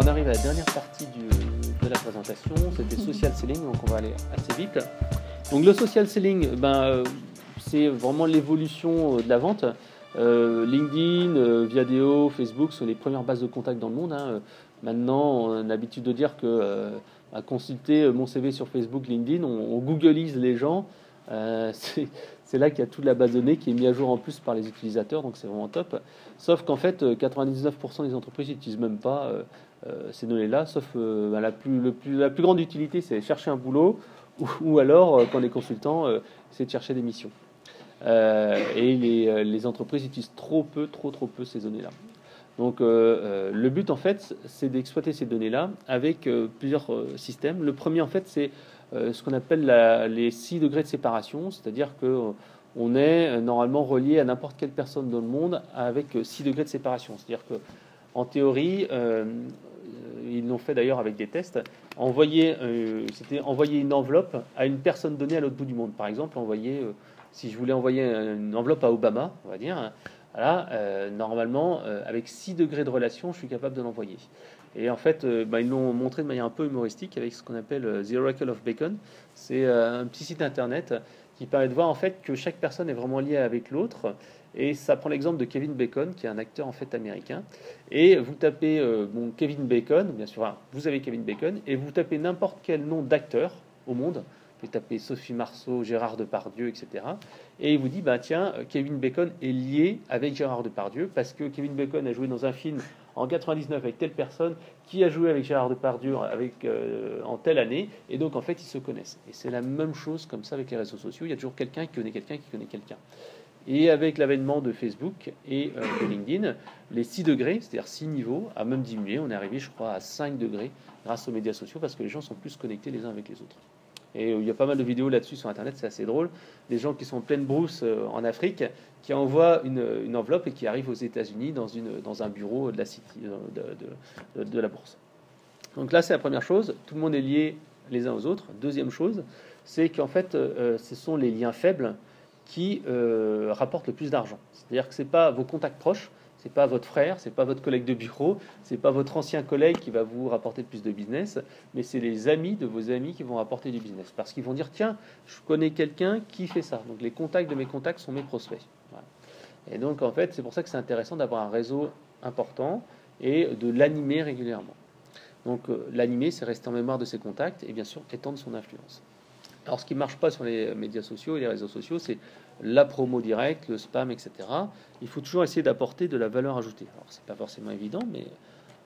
on arrive à la dernière partie de la présentation, c'était social selling, donc on va aller assez vite. Donc le social selling, c'est vraiment l'évolution de la vente. LinkedIn, Viadeo, Facebook sont les premières bases de contact dans le monde. Maintenant, on a l'habitude de dire que à consulter mon CV sur Facebook, LinkedIn, on googleise les gens. C'est là qu'il y a toute la base de données qui est mise à jour en plus par les utilisateurs, donc c'est vraiment top. Sauf qu'en fait, 99% des entreprises n'utilisent même pas ces données-là, sauf la plus grande utilité, c'est chercher un boulot, ou alors, quand les consultants, c'est de chercher des missions. Et les entreprises utilisent trop peu ces données-là. Donc le but en fait, c'est d'exploiter ces données-là avec plusieurs systèmes. Le premier en fait, c'est ce qu'on appelle les 6 degrés de séparation, c'est-à-dire que on est normalement relié à n'importe quelle personne dans le monde avec 6 degrés de séparation. C'est-à-dire que en théorie, ils l'ont fait d'ailleurs avec des tests, c'était envoyer une enveloppe à une personne donnée à l'autre bout du monde. Par exemple, si je voulais envoyer une enveloppe à Obama, on va dire, voilà, normalement, avec 6 degrés de relation, je suis capable de l'envoyer. Et en fait, ils l'ont montré de manière un peu humoristique avec ce qu'on appelle The Oracle of Bacon. C'est un petit site internet qui permet de voir en fait que chaque personne est vraiment liée avec l'autre. Et ça prend l'exemple de Kevin Bacon, qui est un acteur en fait américain. Et vous tapez Kevin Bacon, bien sûr, vous avez Kevin Bacon, et vous tapez n'importe quel nom d'acteur au monde. Vous pouvez taper Sophie Marceau, Gérard Depardieu, etc. Et il vous dit, tiens, Kevin Bacon est lié avec Gérard Depardieu parce que Kevin Bacon a joué dans un film en 99 avec telle personne qui a joué avec Gérard Depardieu en telle année. Et donc, en fait, ils se connaissent. Et c'est la même chose comme ça avec les réseaux sociaux. Il y a toujours quelqu'un qui connaît quelqu'un qui connaît quelqu'un. Et avec l'avènement de Facebook et de LinkedIn, les 6 degrés, c'est-à-dire 6 niveaux, a même diminué. On est arrivé, je crois, à 5 degrés grâce aux médias sociaux parce que les gens sont plus connectés les uns avec les autres. Et il y a pas mal de vidéos là-dessus sur Internet, c'est assez drôle. Des gens qui sont en pleine brousse en Afrique, qui envoient une enveloppe et qui arrivent aux États-Unis dans un bureau de la City, de la bourse. Donc là, c'est la première chose. Tout le monde est lié les uns aux autres. Deuxième chose, c'est qu'en fait, ce sont les liens faibles qui rapportent le plus d'argent. C'est-à-dire que ce n'est pas vos contacts proches, c'est pas votre frère, c'est pas votre collègue de bureau, c'est pas votre ancien collègue qui va vous rapporter plus de business, mais c'est les amis de vos amis qui vont rapporter du business. Parce qu'ils vont dire, tiens, je connais quelqu'un qui fait ça. Donc les contacts de mes contacts sont mes prospects. Voilà. Et donc en fait, c'est pour ça que c'est intéressant d'avoir un réseau important et de l'animer régulièrement. Donc l'animer, c'est rester en mémoire de ses contacts et bien sûr étendre son influence. Alors, ce qui ne marche pas sur les médias sociaux et les réseaux sociaux, c'est la promo directe, le spam, etc. Il faut toujours essayer d'apporter de la valeur ajoutée. Alors, c'est pas forcément évident, mais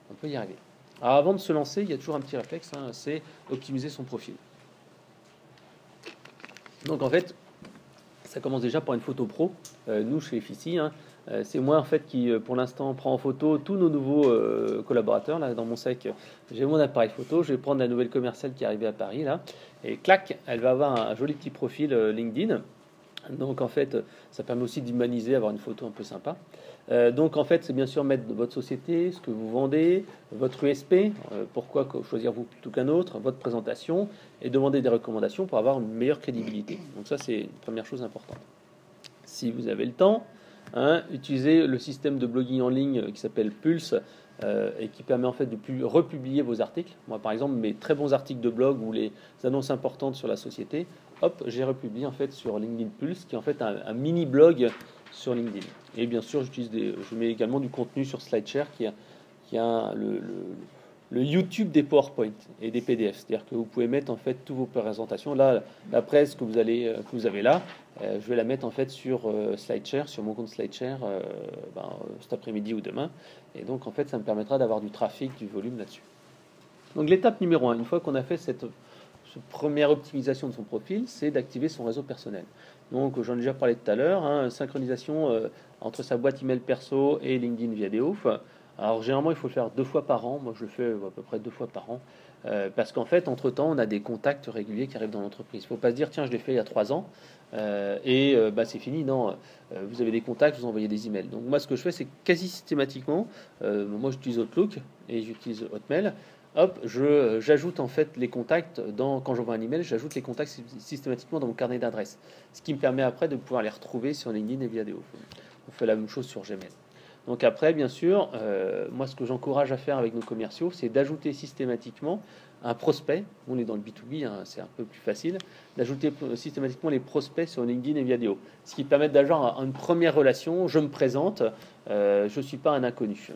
on peut y arriver. Alors, avant de se lancer, il y a toujours un petit réflexe, c'est optimiser son profil. Donc, en fait, ça commence déjà par une photo pro. Nous, chez FICI, c'est moi en fait qui, pour l'instant, prend en photo tous nos nouveaux collaborateurs. Là, dans mon sac, j'ai mon appareil photo. Je vais prendre la nouvelle commerciale qui est arrivée à Paris là, et clac, elle va avoir un joli petit profil LinkedIn. Donc en fait, ça permet aussi d'humaniser, avoir une photo un peu sympa. Donc en fait, c'est bien sûr mettre votre société, ce que vous vendez, votre USP, pourquoi choisir vous plutôt qu'un autre, votre présentation, et demander des recommandations pour avoir une meilleure crédibilité. Donc ça, c'est une première chose importante. Si vous avez le temps, utilisez le système de blogging en ligne qui s'appelle Pulse et qui permet en fait de republier vos articles. Moi, par exemple, mes très bons articles de blog ou les annonces importantes sur la société, hop, j'ai republié en fait sur LinkedIn Pulse, qui est en fait un mini blog sur LinkedIn. Et bien sûr, je mets également du contenu sur SlideShare qui a le YouTube des PowerPoint et des PDF. C'est-à-dire que vous pouvez mettre en fait toutes vos présentations. Là, la presse que vous avez là, je vais la mettre en fait sur SlideShare, sur mon compte SlideShare cet après-midi ou demain. Et donc en fait, ça me permettra d'avoir du trafic, du volume là-dessus. Donc l'étape numéro 1, une fois qu'on a fait cette première optimisation de son profil, c'est d'activer son réseau personnel. Donc j'en ai déjà parlé tout à l'heure, synchronisation entre sa boîte email perso et LinkedIn Viadeo. Alors généralement il faut le faire 2 fois par an, moi je le fais à peu près 2 fois par an, parce qu'en fait entre temps on a des contacts réguliers qui arrivent dans l'entreprise. Il ne faut pas se dire tiens je l'ai fait il y a 3 ans c'est fini, non, vous avez des contacts, vous envoyez des emails. Donc moi ce que je fais c'est quasi systématiquement, moi j'utilise Outlook et j'utilise Hotmail. Hop, j'ajoute en fait les contacts quand j'envoie un email, j'ajoute les contacts systématiquement dans mon carnet d'adresses, ce qui me permet après de pouvoir les retrouver sur LinkedIn et Viadeo. On fait la même chose sur Gmail. Donc après, bien sûr, moi ce que j'encourage à faire avec nos commerciaux, c'est d'ajouter systématiquement un prospect. On est dans le B2B, hein, c'est un peu plus facile, d'ajouter systématiquement les prospects sur LinkedIn et Viadeo. Ce qui permet d'avoir une première relation, je me présente, je ne suis pas un inconnu.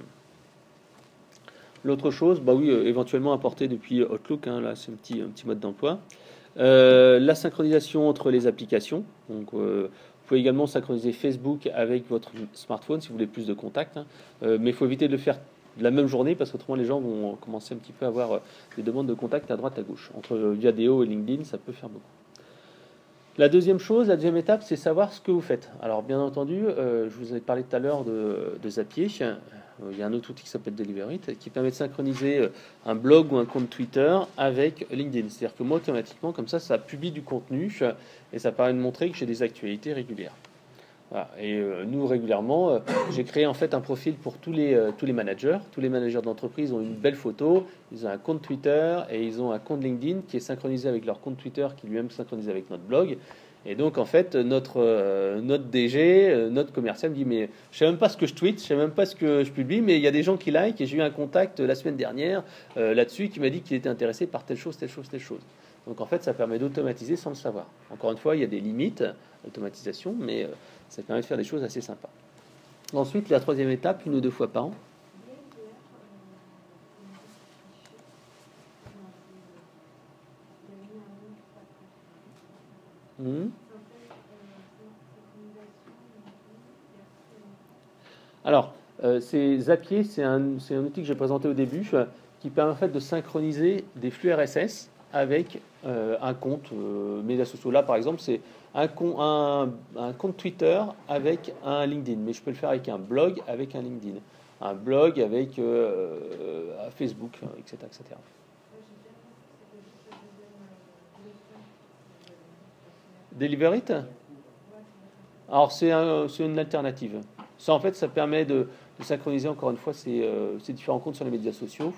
L'autre chose, bah oui, éventuellement apporter depuis Outlook, hein, là c'est un petit mode d'emploi. La synchronisation entre les applications. Donc, vous pouvez également synchroniser Facebook avec votre smartphone si vous voulez plus de contacts. Hein. Mais il faut éviter de le faire de la même journée parce qu'autrement les gens vont commencer un petit peu à avoir des demandes de contact à droite à gauche. Entre Viadeo et LinkedIn, ça peut faire beaucoup. La deuxième chose, la deuxième étape, c'est savoir ce que vous faites. Alors, bien entendu, je vous ai parlé tout à l'heure de Zapier. Il y a un autre outil qui s'appelle Deliverite qui permet de synchroniser un blog ou un compte Twitter avec LinkedIn. C'est-à-dire que moi, automatiquement, comme ça publie du contenu et ça permet de montrer que j'ai des actualités régulières. Voilà. Et nous, régulièrement, j'ai créé en fait un profil pour tous les managers. Tous les managers d'entreprise ont une belle photo, ils ont un compte Twitter et ils ont un compte LinkedIn qui est synchronisé avec leur compte Twitter qui lui-même synchronisé avec notre blog. Et donc, en fait, notre DG, notre commercial me dit, mais je sais même pas ce que je tweete, je sais même pas ce que je publie, mais il y a des gens qui like et j'ai eu un contact la semaine dernière là-dessus qui m'a dit qu'il était intéressé par telle chose, telle chose, telle chose. Donc, en fait, ça permet d'automatiser sans le savoir. Encore une fois, il y a des limites à l'automatisation, mais ça permet de faire des choses assez sympas. Ensuite, la troisième étape, 1 ou 2 fois par an. Alors, c'est Zapier, c'est un outil que j'ai présenté au début qui permet en fait de synchroniser des flux RSS avec un compte médias sociaux. Là, par exemple, c'est un compte Twitter avec un LinkedIn, mais je peux le faire avec un blog avec un LinkedIn, un blog avec Facebook, etc., etc. Deliverite. Alors, c'est une alternative. Ça, en fait, ça permet de synchroniser, encore une fois, ces différents comptes sur les médias sociaux.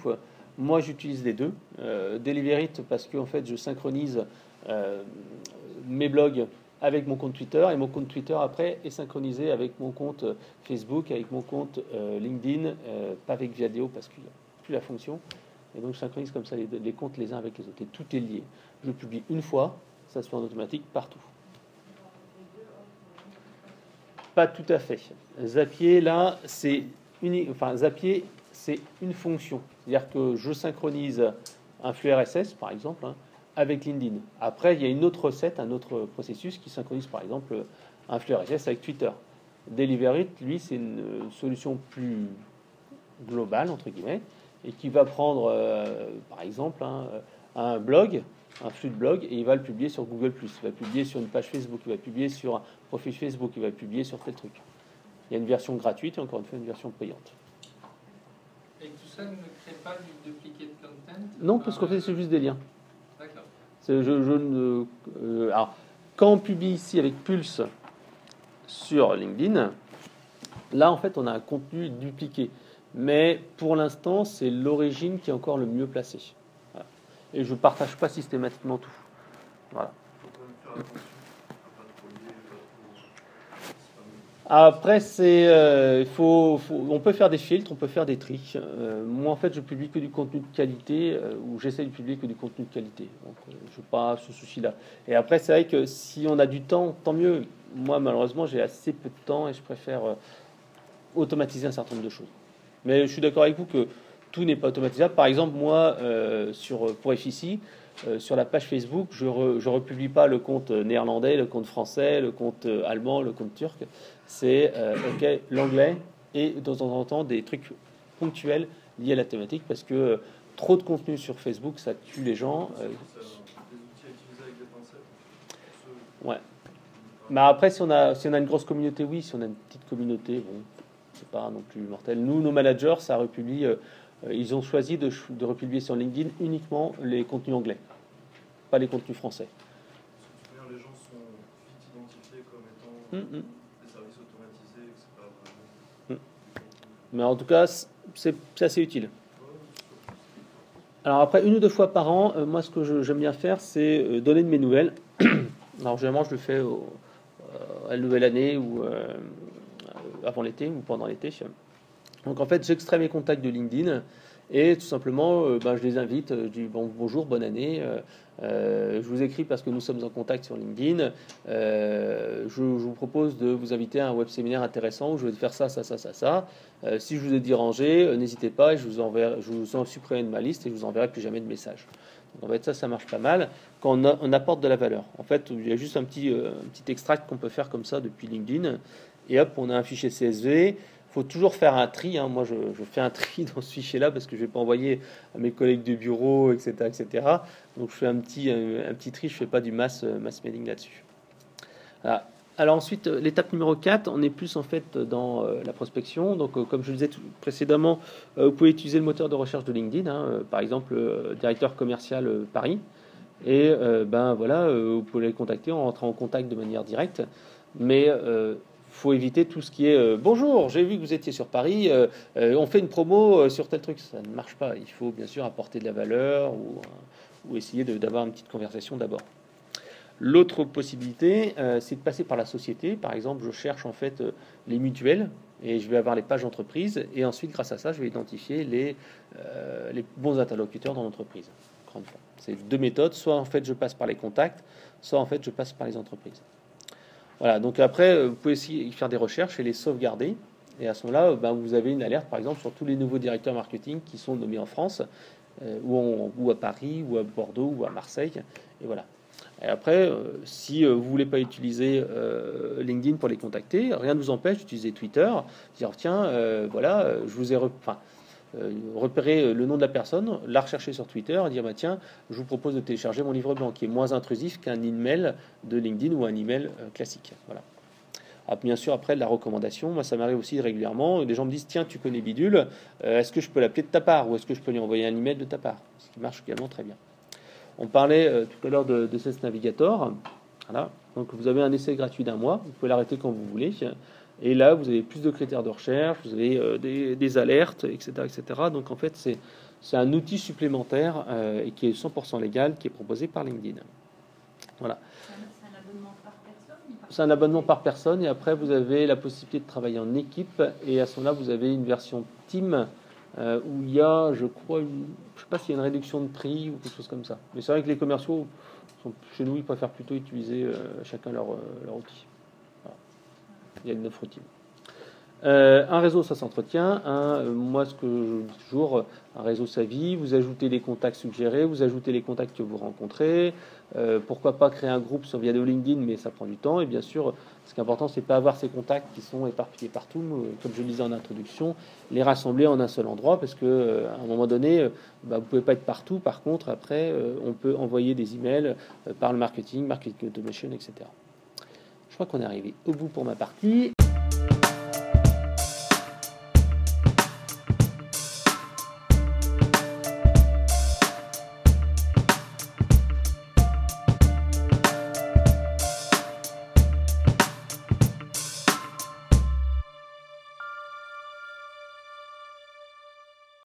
Moi, j'utilise les deux. Deliverite, parce que, en fait, je synchronise mes blogs avec mon compte Twitter, et mon compte Twitter, après, est synchronisé avec mon compte Facebook, avec mon compte LinkedIn, pas avec Viadeo, parce qu'il n'y a plus la fonction. Et donc, je synchronise comme ça les comptes les uns avec les autres. Et tout est lié. Je publie une fois, ça se fait en automatique partout. Pas tout à fait. Zapier, là, c'est Zapier, c'est une fonction. C'est-à-dire que je synchronise un flux RSS, par exemple, hein, avec LinkedIn. Après, il y a une autre recette, un autre processus qui synchronise, par exemple, un flux RSS avec Twitter. Deliverite, lui, c'est une solution plus globale, entre guillemets, et qui va prendre, par exemple, un blog, un flux de blog, et il va le publier sur Google+, il va le publier sur une page Facebook, il va le publier sur un profil Facebook, il va le publier sur tel truc. Il y a une version gratuite et encore une fois une version payante. Et tout ça ne crée pas du duplicate content? Non, parce qu'en fait c'est juste des liens. D'accord. Alors, quand on publie ici avec Pulse sur LinkedIn, là en fait on a un contenu dupliqué. Mais pour l'instant, c'est l'origine qui est encore le mieux placé. Voilà. Et je ne partage pas systématiquement tout. Voilà. Après, on peut faire des filtres, on peut faire des tri. Moi, en fait, je publie que du contenu de qualité, ou j'essaie de publier que du contenu de qualité. Donc, je n'ai pas ce souci-là. Et après, c'est vrai que si on a du temps, tant mieux. Moi, malheureusement, j'ai assez peu de temps et je préfère automatiser un certain nombre de choses. Mais je suis d'accord avec vous que tout n'est pas automatisable. Par exemple, moi, pour FICI, sur la page Facebook, je republie pas le compte néerlandais, le compte français, le compte allemand, le compte turc. C'est l'anglais et de temps en temps des trucs ponctuels liés à la thématique parce que trop de contenu sur Facebook, ça tue les gens. Ouais. Mais après, si on a une grosse communauté, oui. Si on a une petite communauté, bon, c'est pas non plus mortel. Nous, nos managers, ça republie. Ils ont choisi de republier sur LinkedIn uniquement les contenus anglais, pas les contenus français. Les gens sont vite identifiés comme étant des services automatisés, que c'est pas vraiment... Mais en tout cas, c'est assez utile. Alors après, 1 ou 2 fois par an, moi ce que j'aime bien faire, c'est donner de mes nouvelles. Alors généralement, je le fais à la nouvelle année ou avant l'été ou pendant l'été. Donc en fait, j'extrais mes contacts de LinkedIn et tout simplement, je les invite. Je dis bonjour, bonne année. Je vous écris parce que nous sommes en contact sur LinkedIn. Je vous propose de vous inviter à un web séminaire intéressant où je vais faire ça, ça, ça, ça, ça. Si je vous ai dérangé, n'hésitez pas et je vous en supprimerai de ma liste et je vous enverrai plus jamais de message. Donc en fait, ça marche pas mal quand on apporte de la valeur. En fait, il y a juste un petit extract qu'on peut faire comme ça depuis LinkedIn et hop, on a un fichier CSV. Il faut toujours faire un tri. Moi, je fais un tri dans ce fichier-là parce que je ne vais pas envoyer à mes collègues de bureau, etc., etc. Donc, je fais un petit tri. Je ne fais pas du mass mailing là-dessus. Voilà. Alors ensuite, l'étape numéro 4, on est plus en fait dans la prospection. Donc, comme je le disais précédemment, vous pouvez utiliser le moteur de recherche de LinkedIn. Par exemple, directeur commercial Paris. Et vous pouvez les contacter en rentrant en contact de manière directe. Mais faut éviter tout ce qui est bonjour, j'ai vu que vous étiez sur Paris, on fait une promo sur tel truc. Ça ne marche pas. Il faut bien sûr apporter de la valeur ou essayer d'avoir une petite conversation d'abord. L'autre possibilité, c'est de passer par la société. Par exemple, je cherche en fait les mutuelles et je vais avoir les pages entreprises et ensuite, grâce à ça, je vais identifier les bons interlocuteurs dans l'entreprise. C'est deux méthodes. Soit en fait, je passe par les contacts, soit en fait, je passe par les entreprises. Voilà, donc après, vous pouvez aussi faire des recherches et les sauvegarder. Et à ce moment-là, vous avez une alerte, par exemple, sur tous les nouveaux directeurs marketing qui sont nommés en France, ou à Paris, ou à Bordeaux, ou à Marseille. Et voilà. Et après, si vous ne voulez pas utiliser LinkedIn pour les contacter, rien ne vous empêche d'utiliser Twitter. Dire, tiens, je vous ai repérer le nom de la personne, la rechercher sur Twitter et dire tiens, je vous propose de télécharger mon livre blanc qui est moins intrusif qu'un email de LinkedIn ou un email classique. Voilà. Bien sûr, après la recommandation, moi ça m'arrive aussi régulièrement. Des gens me disent tiens, tu connais Bidule, est-ce que je peux l'appeler de ta part ou est-ce que je peux lui envoyer un email de ta part? Ce qui marche également très bien. On parlait tout à l'heure de Sales Navigator. Voilà. Donc vous avez un essai gratuit d'1 mois, vous pouvez l'arrêter quand vous voulez. Et là, vous avez plus de critères de recherche, vous avez des alertes, etc., etc. Donc, en fait, c'est un outil supplémentaire et qui est 100% légal, qui est proposé par LinkedIn. Voilà. C'est un abonnement par personne? C'est un abonnement par personne. Et après, vous avez la possibilité de travailler en équipe. Et à ce moment-là, vous avez une version team où il y a, je crois, je ne sais pas s'il y a une réduction de prix ou quelque chose comme ça. Mais c'est vrai que les commerciaux, chez nous, ils préfèrent plutôt utiliser chacun leur outil. Il y a une offre team. Un réseau, ça s'entretient. Moi, ce que je dis toujours, un réseau, ça vit. Vous ajoutez les contacts suggérés, vous ajoutez les contacts que vous rencontrez. Pourquoi pas créer un groupe via de LinkedIn, mais ça prend du temps. Et bien sûr, ce qui est important, c'est pas avoir ces contacts qui sont éparpillés partout. Comme je le disais en introduction, les rassembler en un seul endroit, parce que à un moment donné, vous pouvez pas être partout. Par contre, après, on peut envoyer des emails par le marketing automation, etc. Je crois qu'on est arrivé au bout pour ma partie.